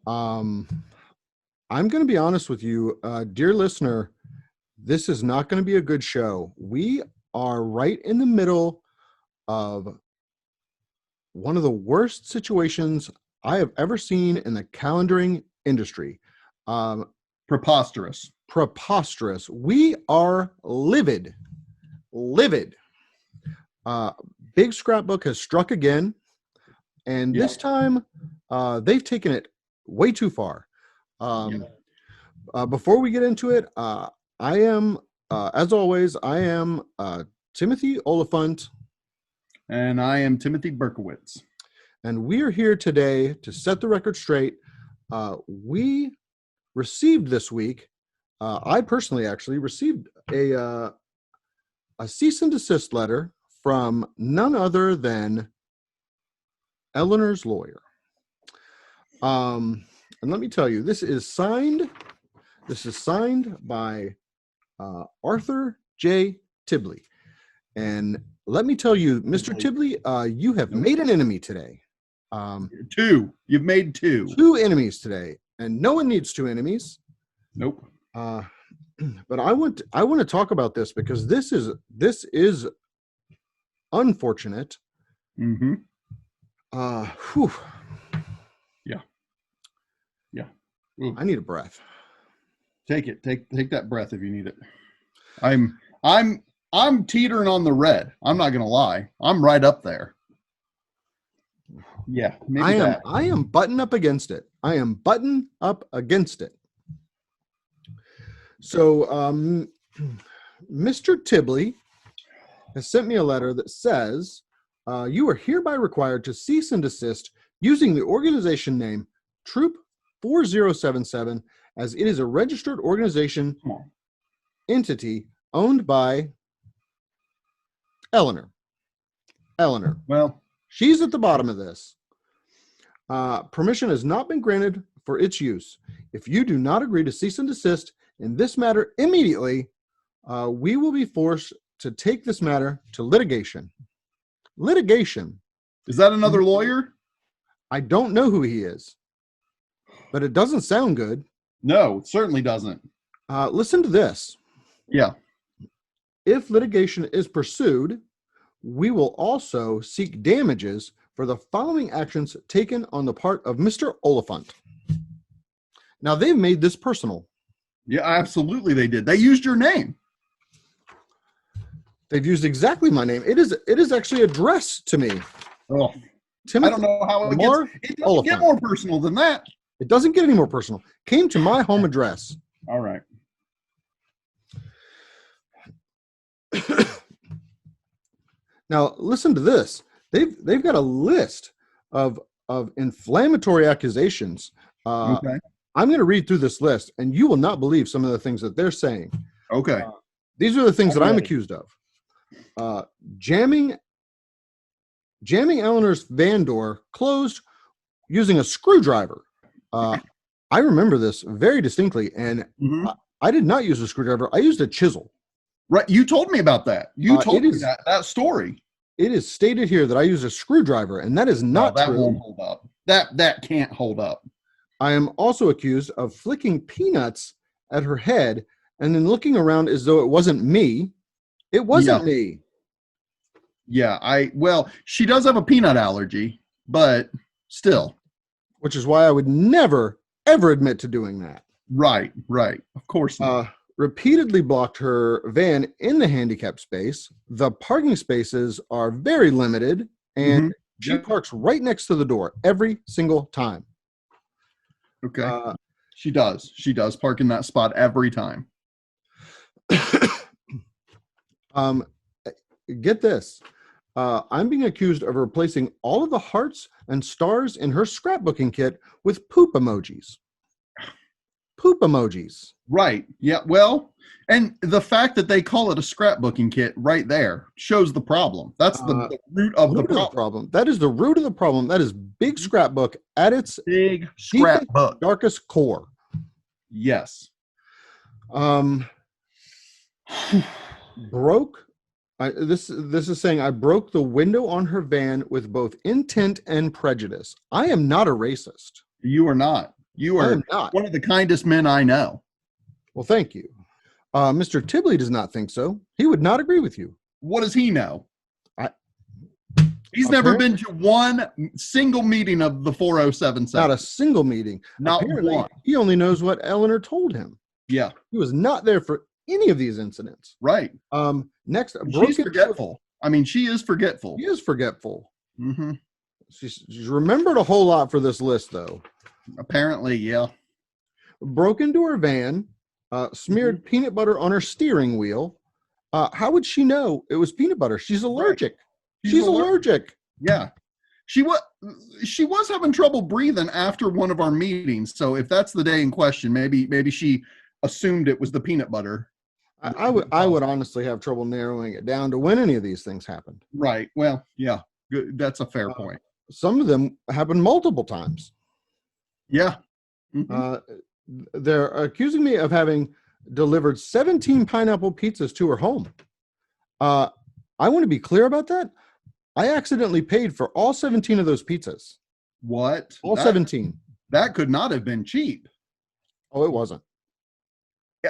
Um, I'm going to be honest with you, dear listener. This is not going to be a good show. We are right in the middle of one of the worst situations I have ever seen in the calendaring industry. Um, Preposterous. Preposterous. We are livid. Livid. Uh, Big Scrapbook has struck again, and this time they've taken it way too far. Before we get into it, I am, as always, I am Timothy Oliphant. And I am Timothy Berkowitz. And we are here today to set the record straight. We received this week, I personally actually received a cease and desist letter from none other than Eleanor's lawyer. And let me tell you, this is signed by Arthur J. Tibley. And let me tell you, Mr. Tibley, you have made an enemy today. Two. You've made two. Two enemies today, and no one needs two enemies. Nope. But I want to talk about this because this is unfortunate. Mm-hmm. Whew. Yeah. I need a breath. Take it. Take that breath if you need it. I'm teetering on the red. I'm not gonna lie. I'm right up there. Yeah, maybe I am button up against it. So, Mr. Tibley has sent me a letter that says, you are hereby required to cease and desist using the organization name Troop 4077 as it is a registered organization entity owned by Eleanor. Well, she's at the bottom of this. Permission has not been granted for its use. If you do not agree to cease and desist in this matter immediately, we will be forced to take this matter to litigation. Litigation. Is that another lawyer? I don't know who he is, but it doesn't sound good. No, it certainly doesn't. Listen to this. Yeah. If litigation is pursued, we will also seek damages for the following actions taken on the part of Mr. Oliphant. Now, they've made this personal. Yeah, absolutely they did. They used your name. They've used exactly my name. It is actually addressed to me. Oh, Timothy, I don't know how it doesn't get more personal than that. It doesn't get any more personal. Came to my home address. All right. Now, listen to this. They've got a list of inflammatory accusations. Okay. I'm going to read through this list, and you will not believe some of the things that they're saying. Okay. These are the things that I'm accused of. Jamming Eleanor's van door closed using a screwdriver. I remember this very distinctly, and I did not use a screwdriver. I used a chisel. Right. You told me about that. You told me that story. It is stated here that I used a screwdriver, and that is not true. That won't hold up. That can't hold up. I am also accused of flicking peanuts at her head and then looking around as though it wasn't me. It wasn't me. Yeah, well, she does have a peanut allergy, but still. Which is why I would never, ever admit to doing that. Right. Of course not. Repeatedly blocked her van in the handicap space. The parking spaces are very limited, and she parks right next to the door every single time. Okay. She does park in that spot every time. Get this. I'm being accused of replacing all of the hearts and stars in her scrapbooking kit with poop emojis. Poop emojis. Right. Yeah. Well, and the fact that they call it a scrapbooking kit right there shows the problem. That's the root of the problem. That is the root of the problem. That is Big Scrapbook at its big scrapbook, darkest core. Yes. This is saying I broke the window on her van with both intent and prejudice. I am not a racist. You are not. You I are am not. one of the kindest men I know. Well, thank you. Mr. Tibley does not think so. He would not agree with you. What does he know? I, He's never been to one single meeting of the 4077. Not a single meeting. Not Apparently, one. he only knows what Eleanor told him. Yeah. He was not there for any of these incidents. Right. Next, she's forgetful. I mean, she is forgetful. She is forgetful. Mm-hmm. She's remembered a whole lot for this list, though. Apparently, yeah. Broke into her van, smeared peanut butter on her steering wheel. How would she know it was peanut butter? She's allergic. Right. She's allergic. Yeah. She was having trouble breathing after one of our meetings. So if that's the day in question, maybe she assumed it was the peanut butter. I would honestly have trouble narrowing it down to when any of these things happened. Right. Well, yeah. Good. That's a fair point. Some of them happened multiple times. Yeah. They're accusing me of having delivered 17 pineapple pizzas to her home. I want to be clear about that. I accidentally paid for all 17 of those pizzas. What? All 17. That could not have been cheap. Oh, it wasn't.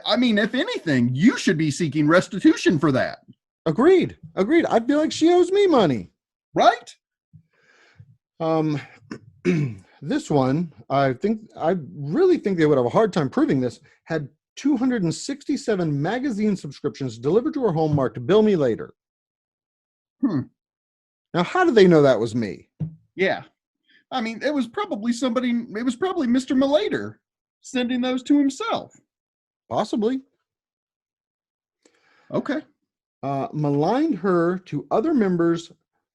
I mean, if anything, you should be seeking restitution for that. Agreed. I feel like she owes me money. Right? This one, I really think they would have a hard time proving this, had 267 magazine subscriptions delivered to her home marked "Bill me later." Now, how did they know that was me? Yeah. I mean, it was probably Mr. Malater sending those to himself. Possibly. Okay. Maligned her to other members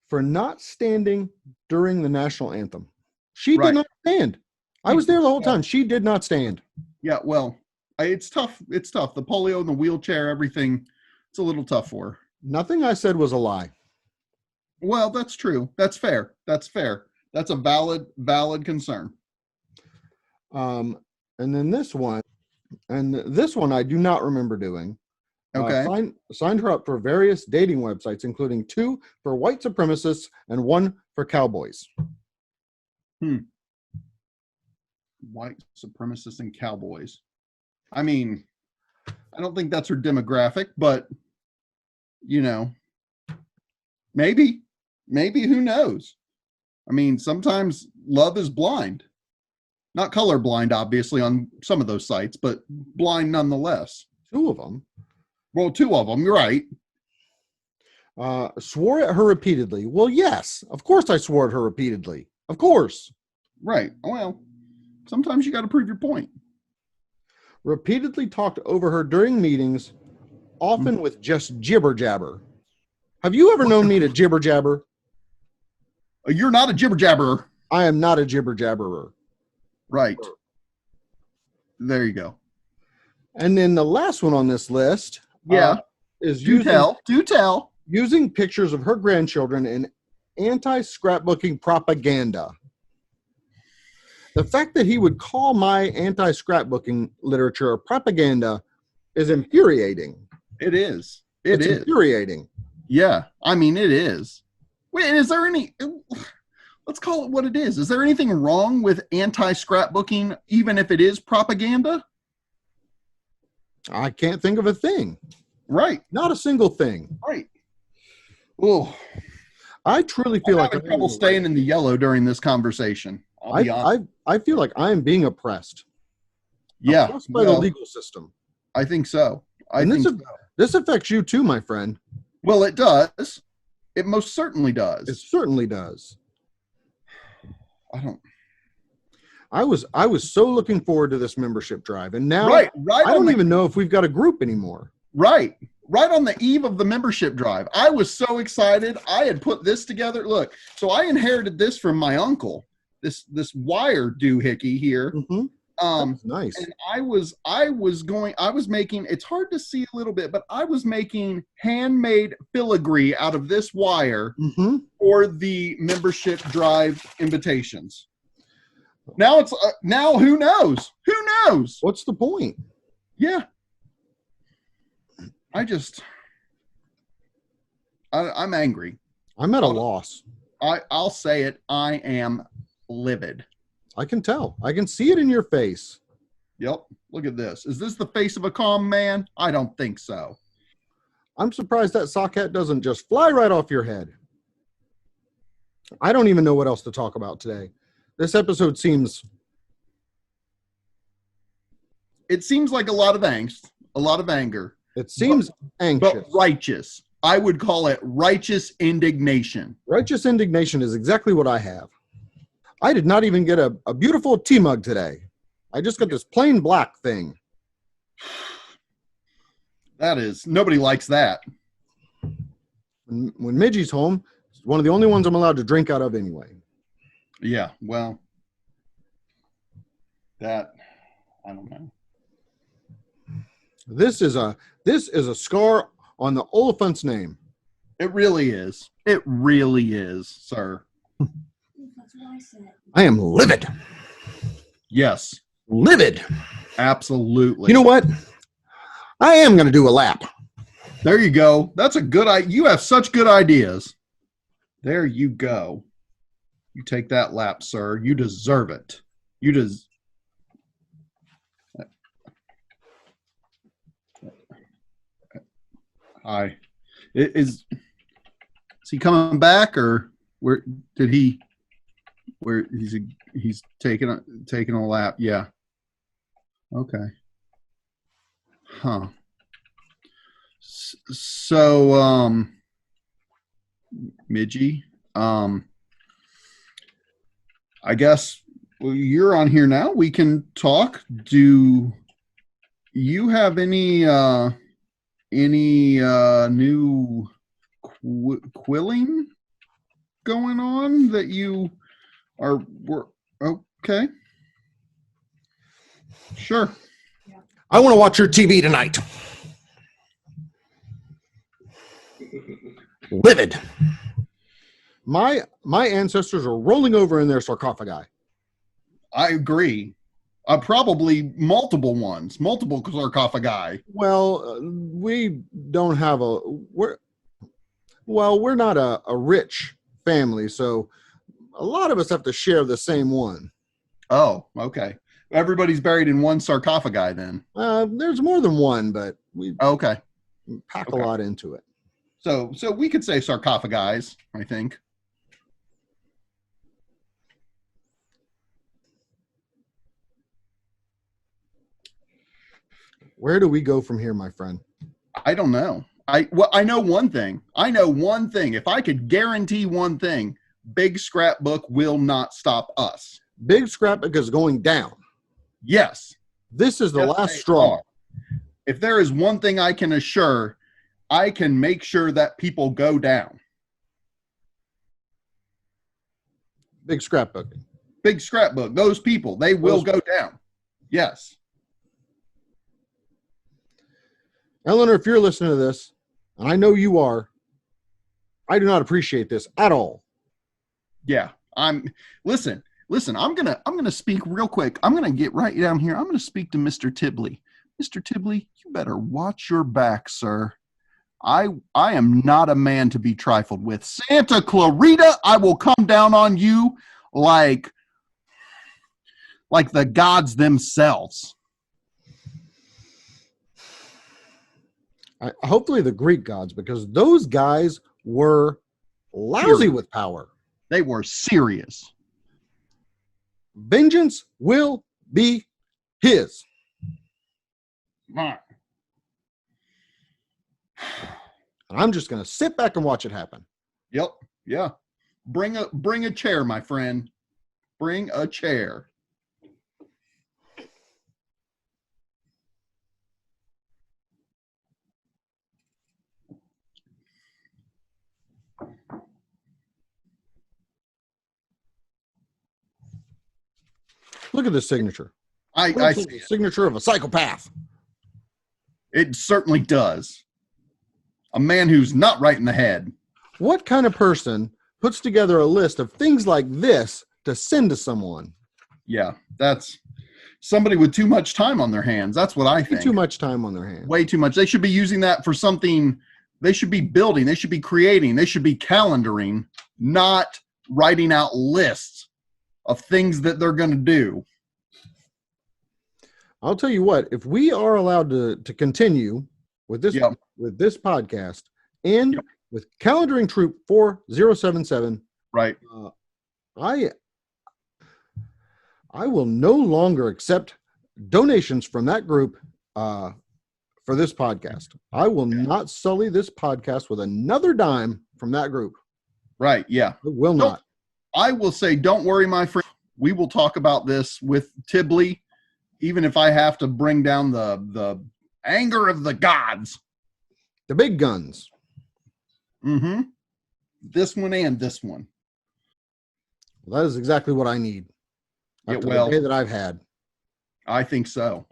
for not standing during the national anthem. She did not stand. I was there the whole time. She did not stand. Yeah, well, it's tough. It's tough. The polio and the wheelchair, everything, it's a little tough for her. Nothing I said was a lie. Well, that's true. That's fair. That's a valid concern. And then this one I do not remember doing. Okay. Signed her up for various dating websites, including 2 for white supremacists and 1 for cowboys. White supremacists and cowboys. I mean, I don't think that's her demographic, but maybe who knows? I mean, sometimes love is blind. Not colorblind, obviously, on some of those sites, but blind nonetheless. 2 of them. Well, 2 of them, you're right. Swore at her repeatedly. Well, yes, of course I swore at her repeatedly. Of course. Right. Well, sometimes you got to prove your point. Repeatedly talked over her during meetings, often with just jibber jabber. Have you ever known me to jibber jabber? You're not a jibber jabberer. I am not a jibber jabberer. Right. There you go. And then the last one on this list, is do tell using pictures of her grandchildren in anti-scrapbooking propaganda. The fact that he would call my anti-scrapbooking literature propaganda is infuriating. It is. It's infuriating. Yeah, I mean, it is. Wait, is there any... Let's call it what it is. Is there anything wrong with anti-scrapbooking, even if it is propaganda? I can't think of a thing. Right. Not a single thing. Right. Oh, I truly feel like I'm having trouble staying in the yellow during this conversation. I feel like I am being oppressed. Yeah. Oppressed by the legal system. I think so. This affects you too, my friend. Well, it does. It most certainly does. It certainly does. I was so looking forward to this membership drive, and now right I don't even know if we've got a group anymore. Right on the eve of the membership drive, I was so excited. I had put this together. Look, so I inherited this from my uncle. This wire doohickey here. Mm-hmm. That's nice. And I was making. It's hard to see a little bit, but I was making handmade filigree out of this wire for the membership drive invitations. Now it's now who knows? Who knows? What's the point? Yeah. I'm angry. I'm at a loss. I'll say it. I am livid. I can tell. I can see it in your face. Yep. Look at this. Is this the face of a calm man? I don't think so. I'm surprised that sock hat doesn't just fly right off your head. I don't even know what else to talk about today. This episode seems... It seems like a lot of angst, a lot of anger. It seems anxious. But righteous. I would call it righteous indignation. Righteous indignation is exactly what I have. I did not even get a beautiful tea mug today. I just got this plain black thing. That is, nobody likes that. When Midgie's home, it's one of the only ones I'm allowed to drink out of anyway. Yeah, well, that, I don't know. This is a scar on the Oliphant's name. It really is. It really is, sir. I am livid. Yes. Livid. Absolutely. You know what? I am going to do a lap. There you go. That's a good idea. You have such good ideas. There you go. You take that lap, sir. You deserve it. You deserve. Hi. Is he coming back, or where did he? Where he's taking a lap? Yeah. Okay. Huh. So, Midgie, I guess you're on here now. We can talk. Do you have any new quilling going on that you are okay? Sure. I want to watch your TV tonight. Livid. My ancestors are rolling over in their sarcophagi. I agree. Probably multiple ones, multiple sarcophagi. Well, we don't have we're not a rich family, so a lot of us have to share the same one. Oh, okay. Everybody's buried in one sarcophagi then. There's more than one, but we okay. pack a lot into it. So we could say sarcophagi, I think. Where do we go from here, my friend? I don't know. I know one thing. If I could guarantee one thing, Big Scrapbook will not stop us. Big Scrapbook is going down. Yes. This is the last straw. If there is one thing I can assure, I can make sure that people go down. Big Scrapbook. Big Scrapbook. Those people, they will go down. Yes. Eleanor, if you're listening to this, and I know you are, I do not appreciate this at all. Yeah. Listen, I'm gonna speak real quick. I'm gonna get right down here. I'm gonna speak to Mr. Tibley. Mr. Tibley, you better watch your back, sir. I am not a man to be trifled with. Santa Clarita, I will come down on you like the gods themselves. Hopefully the Greek gods, because those guys were lousy with power. They were serious. Vengeance will be his. Right. And I'm just going to sit back and watch it happen. Yep. Yeah. Bring a chair, my friend. Bring a chair. Look at this signature. I see the signature of a psychopath. It certainly does. A man who's not right in the head. What kind of person puts together a list of things like this to send to someone? Yeah, that's somebody with too much time on their hands. That's what I think. Too much time on their hands. Way too much. They should be using that for something. They should be building. They should be creating. They should be calendaring, not writing out lists of things that they're going to do. I'll tell you what, if we are allowed to continue with this Yep. with this podcast and Yep. with calendaring troop 4077, Right. I will no longer accept donations from that group for this podcast. I will not sully this podcast with another dime from that group. Right. Yeah. I will not. I will say, don't worry, my friend. We will talk about this with Tibley, even if I have to bring down the anger of the gods. The big guns. Mm-hmm. This one and this one. Well, that is exactly what I need. After the day that I've had. I think so.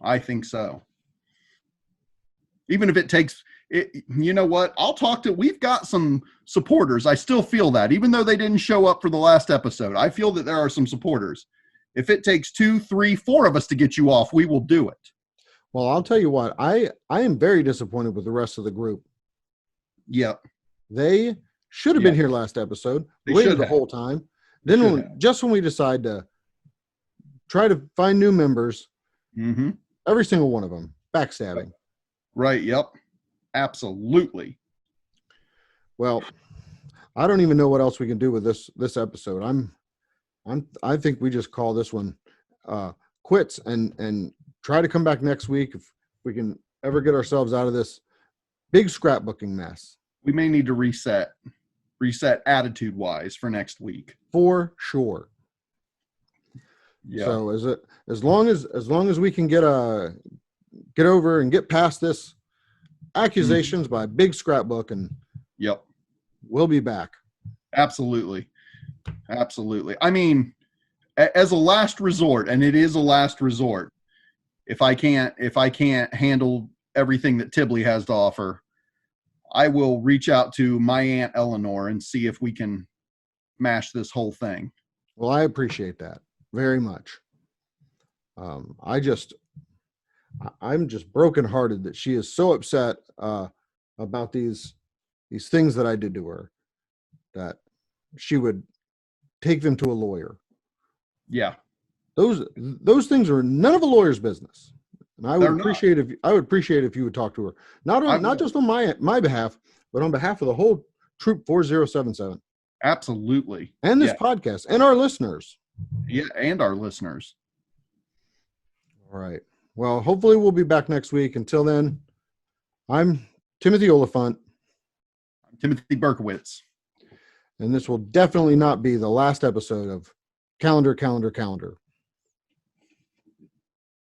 Even if it takes it, you know what? We've got some supporters. I still feel that, even though they didn't show up for the last episode, I feel that there are some supporters. If it takes 2, 3, 4 of us to get you off, we will do it. Well, I'll tell you what, I am very disappointed with the rest of the group. Yep. They should have been here last episode. They waited the whole time. Then just when we decide to try to find new members, every single one of them backstabbing. Right. Yep. Absolutely. Well, I don't even know what else we can do with this episode. I think we just call this one quits and try to come back next week if we can ever get ourselves out of this big scrapbooking mess. We may need to reset attitude wise for next week. For sure. Yeah. So as long as we can get over and get past this accusations by big scrapbook, and we'll be back. Absolutely. I mean, as a last resort, and it is a last resort, if I can't handle everything that Tibley has to offer, I will reach out to my Aunt Eleanor and see if we can mash this whole thing. Well, I appreciate that very much. I'm just brokenhearted that she is so upset about these things that I did to her, that she would take them to a lawyer. Yeah. Those things are none of a lawyer's business. And I would appreciate if you would talk to her. Not just on my behalf, but on behalf of the whole Troop 4077. Absolutely. And this podcast and our listeners. Yeah, and our listeners. All right. Well, hopefully we'll be back next week. Until then, I'm Timothy Oliphant. I'm Timothy Berkowitz. And this will definitely not be the last episode of Calendar.